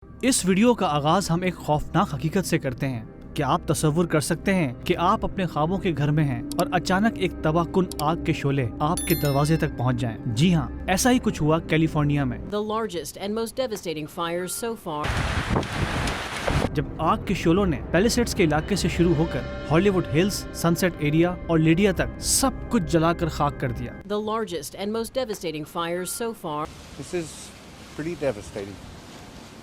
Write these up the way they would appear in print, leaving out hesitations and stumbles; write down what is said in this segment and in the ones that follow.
اس video کا آغاز ہم ایک خوفناک حقیقت سے کرتے ہیں کہ آپ تصور کر سکتے ہیں کہ آپ اپنے خوابوں کے گھر میں ہیں اور اچانک ایک تباہ کن آگ کے شعلے آپ کے دروازے تک پہنچ جائیں۔ جی ہاں، ایسا ہی کچھ ہوا کیلیفورنیا میں۔ The largest and most devastating fires so far. جب آگ کے شعلوں نے پیلیسیڈز کے علاقے سے شروع ہو کر ہالی ووڈ ہلز، سنسیٹ ایریا اور لیڈیا تک سب کچھ جلا کر خاک کر دیا۔ The largest and most devastating fires so far. This is pretty devastating.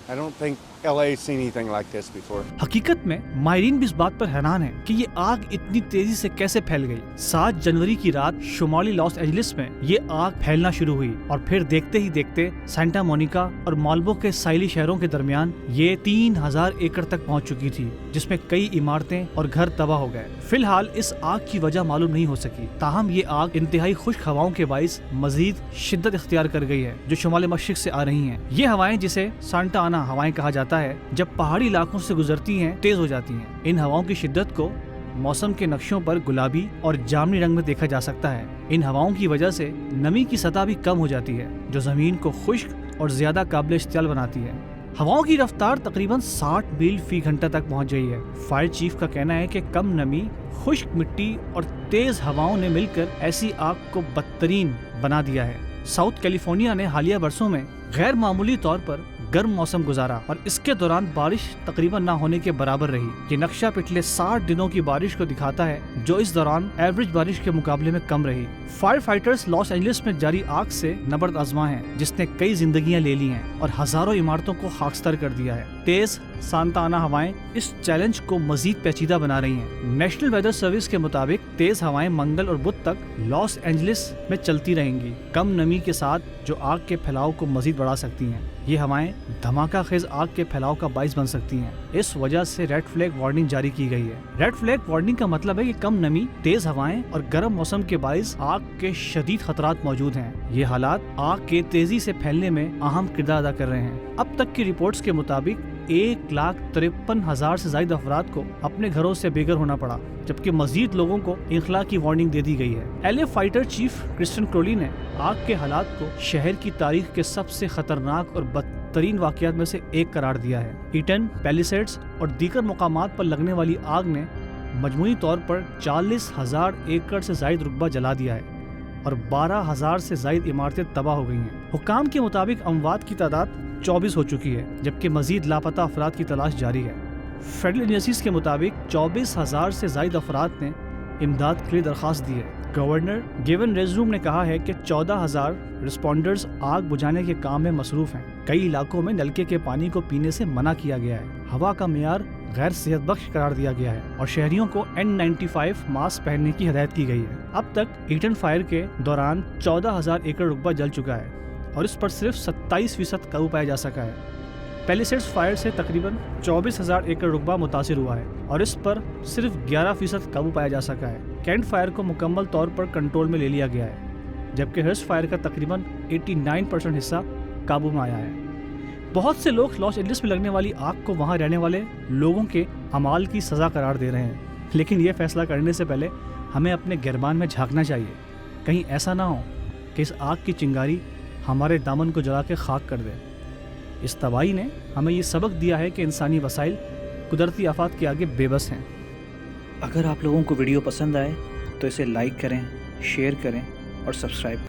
I don't think LA's seen anything like this before. حقیقت میں ماہرین بھی اس بات پر حیران ہیں کہ یہ آگ اتنی تیزی سے کیسے پھیل گئی۔ 7 جنوری کی رات شمالی لاس اینجلس میں یہ آگ پھیلنا شروع ہوئی اور پھر دیکھتے ہی دیکھتے سینٹا مونیکا اور مالبو کے ساحلی شہروں کے درمیان یہ 3000 ایکڑ تک پہنچ چکی تھی، جس میں کئی عمارتیں اور گھر تباہ ہو گئے۔ فی الحال اس آگ کی وجہ معلوم نہیں ہو سکی، تاہم یہ آگ انتہائی خشک ہواؤں کے باعث مزید شدت اختیار کر گئی ہے جو شمال مشرق سے آ رہی ہیں۔ یہ ہوائیں، جسے سانٹا آنا ہوائیں کہا جاتا ہے، جب پہاڑی علاقوں سے گزرتی ہیں تیز ہو جاتی ہیں۔ ان ہواؤں کی شدت کو موسم کے نقشوں پر گلابی اور جامنی رنگ میں دیکھا جا سکتا ہے۔ ان ہواؤں کی وجہ سے نمی کی سطح بھی کم ہو جاتی ہے، جو زمین کو خشک اور زیادہ قابل اشتعال بناتی ہے۔ ہواؤں کی رفتار تقریباً 60 میل فی گھنٹہ تک پہنچ گئی ہے۔ فائر چیف کا کہنا ہے کہ کم نمی، خشک مٹی اور تیز ہواؤں نے مل کر ایسی آگ کو بدترین بنا دیا ہے۔ ساؤتھ کیلیفورنیا نے حالیہ برسوں میں غیر معمولی طور پر گرم موسم گزارا اور اس کے دوران بارش تقریباً نہ ہونے کے برابر رہی۔ یہ نقشہ پچھلے 60 دنوں کی بارش کو دکھاتا ہے، جو اس دوران ایوریج بارش کے مقابلے میں کم رہی۔ فائر فائٹرز لاس اینجلس میں جاری آگ سے نبرد آزما ہیں، جس نے کئی زندگیاں لے لی ہیں اور ہزاروں عمارتوں کو خاکستر کر دیا ہے۔ تیز سانتا آنا ہوائیں اس چیلنج کو مزید پیچیدہ بنا رہی ہیں۔ نیشنل ویدر سروس کے مطابق تیز ہوائیں منگل اور بدھ تک لاس اینجلس میں چلتی رہیں گی، کم نمی کے ساتھ، جو آگ کے پھیلاؤ کو مزید بڑھا سکتی ہیں۔ یہ ہوائیں دھماکہ خیز آگ کے پھیلاؤ کا باعث بن سکتی ہیں۔ اس وجہ سے ریڈ فلیگ وارننگ جاری کی گئی ہے۔ ریڈ فلیگ وارننگ کا مطلب ہے کہ کم نمی، تیز ہوائیں اور گرم موسم کے باعث آگ کے شدید خطرات موجود ہیں۔ یہ حالات آگ کے تیزی سے پھیلنے میں اہم کردار ادا کر رہے ہیں۔ اب تک کی رپورٹس کے مطابق 1,53,000 سے زائد افراد کو اپنے گھروں سے بے گھر ہونا پڑا، جبکہ مزید لوگوں کو انخلاء کی وارننگ دے دی گئی ہے۔ L a fighter chief کرسٹن Karauli نے آگ کے حالات کو شہر کی تاریخ کے سب سے خطرناک اور بدترین واقعات میں سے ایک قرار دیا ہے۔ ایٹن، پیلیسیڈز اور دیگر مقامات پر لگنے والی آگ نے مجموعی طور پر 40,000 ایکڑ سے زائد رقبہ جلا دیا ہے اور 12,000 سے زائد عمارتیں تباہ ہو گئی ہیں۔ حکام کے مطابق اموات کی تعداد 24 ہو چکی ہے، جبکہ مزید لاپتہ افراد کی تلاش جاری ہے۔ فیڈرل ایجنسیز کے مطابق 24,000 سے زائد افراد نے امداد کے لیے درخواست دی ہے۔ گورنر گیون ریزروم نے کہا ہے کہ 14,000 رسپونڈرز آگ بجھانے کے کام میں مصروف ہیں۔ کئی علاقوں میں نلکے کے پانی کو پینے سے منع کیا گیا ہے، ہوا کا معیار غیر صحت بخش قرار دیا گیا ہے اور شہریوں کو N95 ماسک پہننے کی ہدایت کی گئی ہے۔ اب تک ایٹن فائر کے دوران 14,000 ایکڑ رقبہ جل چکا ہے اور اس پر صرف 27% قابو پایا جا سکا ہے۔ پیلیسیڈز فائر سے تقریباً 24,000 ایکڑ رقبہ متاثر ہوا ہے اور اس پر صرف 11% قابو پایا جا سکا ہے۔ کینٹ فائر کو مکمل طور پر کنٹرول میں لے لیا گیا ہے، جبکہ ہرس فائر کا تقریباً 89% حصہ قابو میں آیا ہے۔ بہت سے لوگ لاس اینجلس میں لگنے والی آگ کو وہاں رہنے والے لوگوں کے اعمال کی سزا قرار دے رہے ہیں، لیکن یہ فیصلہ کرنے سے پہلے ہمیں اپنے گربان میں جھانکنا چاہیے، کہیں ایسا نہ ہو کہ اس آگ کی چنگاری ہمارے دامن کو جلا کے خاک کر دے۔ اس تباہی نے ہمیں یہ سبق دیا ہے کہ انسانی وسائل قدرتی آفات کے آگے بے بس ہیں۔ اگر آپ لوگوں کو ویڈیو پسند آئے تو اسے لائک کریں، شیئر کریں اور سبسکرائب کریں۔